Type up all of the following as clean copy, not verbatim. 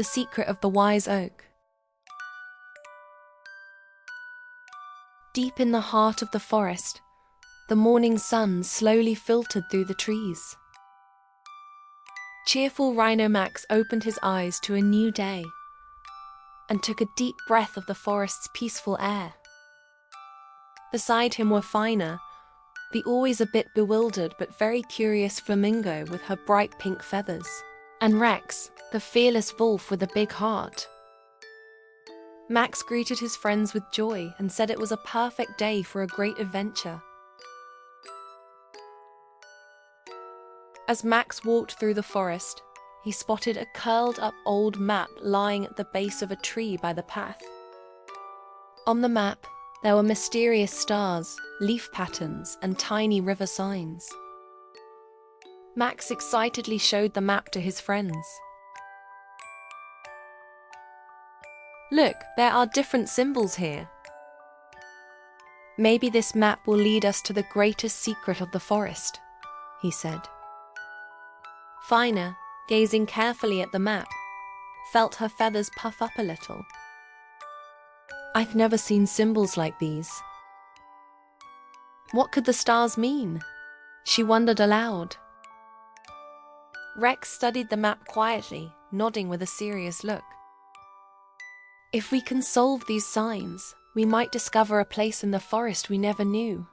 The Secret of the Wise Oak. Deep in the heart of the forest, the morning sun slowly filtered through the trees. Cheerful Rhino Max opened his eyes to a new day and took a deep breath of the forest's peaceful air. Beside him were Fina, the always a bit bewildered but very curious flamingo with her bright pink feathers, and Rex, the fearless wolf with a big heart. Max greeted his friends with joy and said it was a perfect day for a great adventure. As Max walked through the forest, he spotted a curled-up old map lying at the base of a tree by the path. On the map, there were mysterious stars, leaf patterns, and tiny river signs. Max excitedly showed the map to his friends. "Look, there are different symbols here. Maybe this map will lead us to the greatest secret of the forest," he said. Fina, gazing carefully at the map, felt her feathers puff up a little. "I've never seen symbols like these. What could the stars mean?" she wondered aloud. Rex studied the map quietly, nodding with a serious look. "If we can solve these signs, we might discover a place in the forest we never knew,"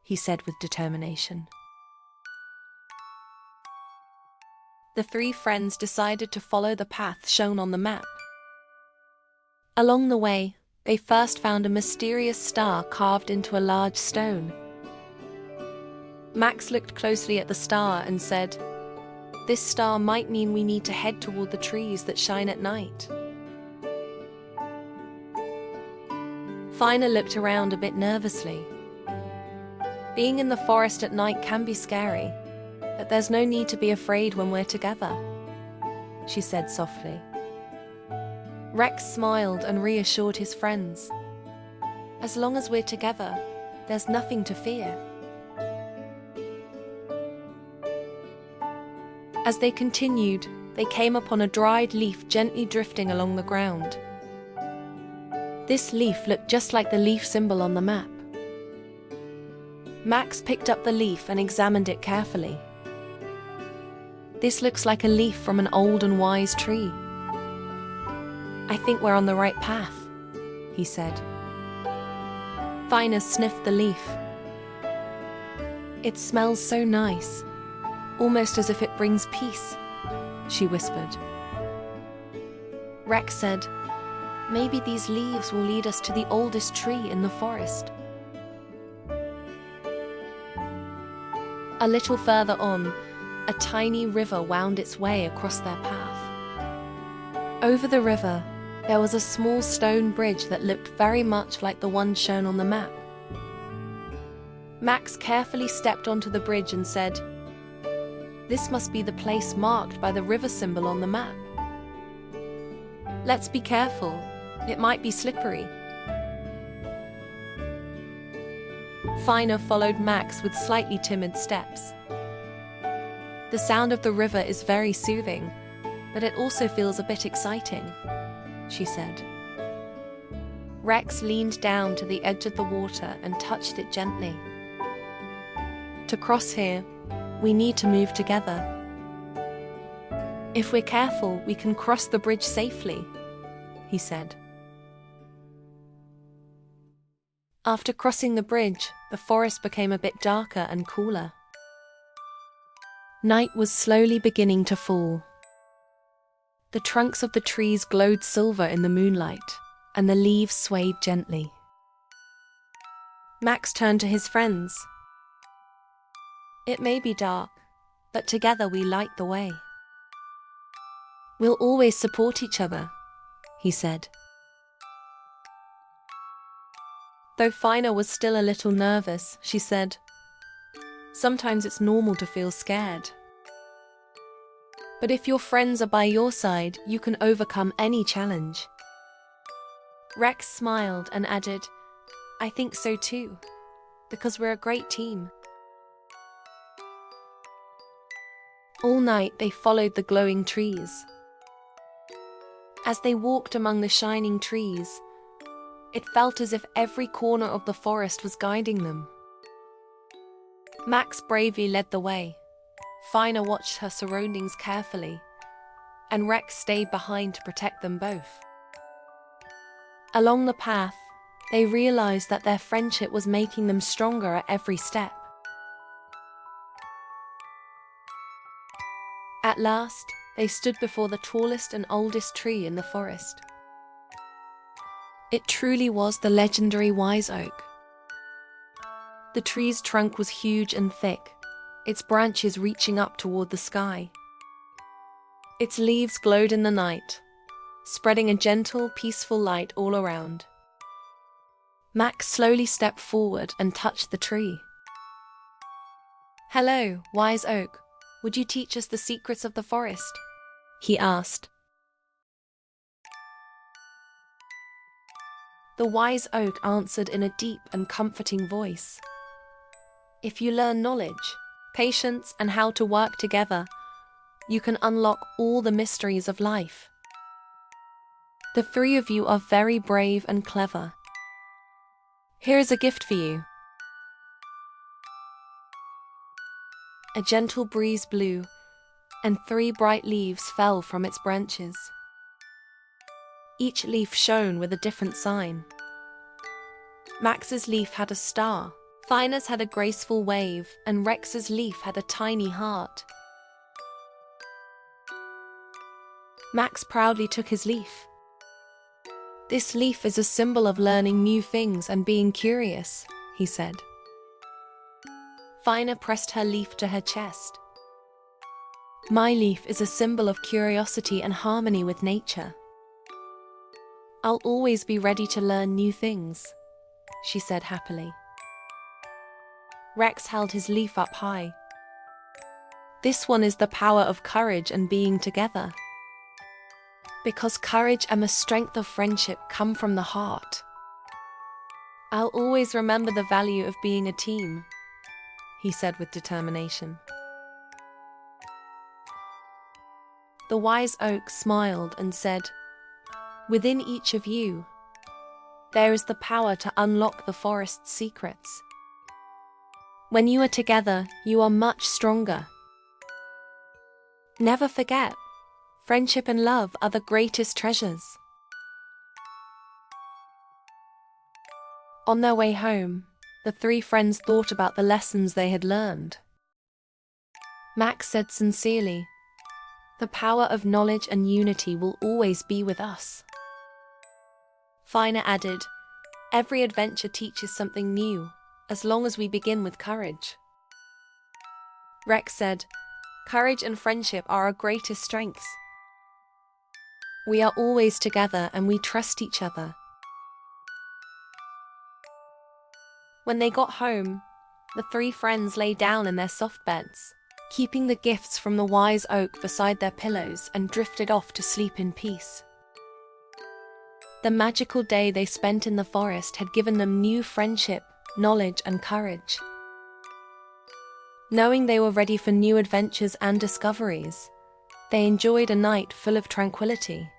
he said with determination. The three friends decided to follow the path shown on the map. Along the way, they first found a mysterious star carved into a large stone. Max looked closely at the star and said, "This star might mean we need to head toward the trees that shine at night." Fina looked around a bit nervously. "Being in the forest at night can be scary, but there's no need to be afraid when we're together," she said softly. Rex smiled and reassured his friends. "As long as we're together, there's nothing to fear." As they continued, they came upon a dried leaf gently drifting along the ground. This leaf looked just like the leaf symbol on the map. Max picked up the leaf and examined it carefully. "This looks like a leaf from an old and wise tree. I think we're on the right path," he said. Fina sniffed the leaf. "It smells so nice, almost as if it brings peace," she whispered. Rex said, "Maybe these leaves will lead us to the oldest tree in the forest." A little further on, a tiny river wound its way across their path. Over the river, there was a small stone bridge that looked very much like the one shown on the map. Max carefully stepped onto the bridge and said, "This must be the place marked by the river symbol on the map. Let's be careful, it might be slippery." Fina followed Max with slightly timid steps. "The sound of the river is very soothing, but it also feels a bit exciting," she said. Rex leaned down to the edge of the water and touched it gently. "To cross here, we need to move together. If we're careful, we can cross the bridge safely," he said. After crossing the bridge, the forest became a bit darker and cooler. Night was slowly beginning to fall. The trunks of the trees glowed silver in the moonlight, and the leaves swayed gently. Max turned to his friends. "It may be dark, but together we light the way. We'll always support each other," he said. Though Fina was still a little nervous, she said, "Sometimes it's normal to feel scared. But if your friends are by your side, you can overcome any challenge." Rex smiled and added, "I think so too, because we're a great team." All night they followed the glowing trees. As they walked among the shining trees, it felt as if every corner of the forest was guiding them. Max bravely led the way. Fina watched her surroundings carefully, and Rex stayed behind to protect them both. Along the path, they realized that their friendship was making them stronger at every step. At last, they stood before the tallest and oldest tree in the forest. It truly was the legendary wise oak. The tree's trunk was huge and thick, its branches reaching up toward the sky. Its leaves glowed in the night, spreading a gentle, peaceful light all around. Max slowly stepped forward and touched the tree. "Hello, wise oak. Would you teach us the secrets of the forest?" he asked. The wise oak answered in a deep and comforting voice. "If you learn knowledge, patience, and how to work together, you can unlock all the mysteries of life. The three of you are very brave and clever. Here is a gift for you." A gentle breeze blew, and 3 bright leaves fell from its branches. Each leaf shone with a different sign. Max's leaf had a star, Fina's had a graceful wave, and Rex's leaf had a tiny heart. Max proudly took his leaf. "This leaf is a symbol of learning new things and being curious," he said. Fina pressed her leaf to her chest. "My leaf is a symbol of curiosity and harmony with nature. I'll always be ready to learn new things," she said happily. Rex held his leaf up high. "This one is the power of courage and being together. Because courage and the strength of friendship come from the heart. I'll always remember the value of being a team," he said with determination. The wise oak smiled and said, "Within each of you, there is the power to unlock the forest's secrets. When you are together, you are much stronger. Never forget, friendship and love are the greatest treasures." On their way home, the 3 friends thought about the lessons they had learned. Max said sincerely, "The power of knowledge and unity will always be with us." Fina added, "Every adventure teaches something new, as long as we begin with courage." Rex said, "Courage and friendship are our greatest strengths. We are always together and we trust each other." When they got home, the 3 friends lay down in their soft beds, keeping the gifts from the wise oak beside their pillows, and drifted off to sleep in peace. The magical day they spent in the forest had given them new friendship, knowledge, and courage. Knowing they were ready for new adventures and discoveries, they enjoyed a night full of tranquility.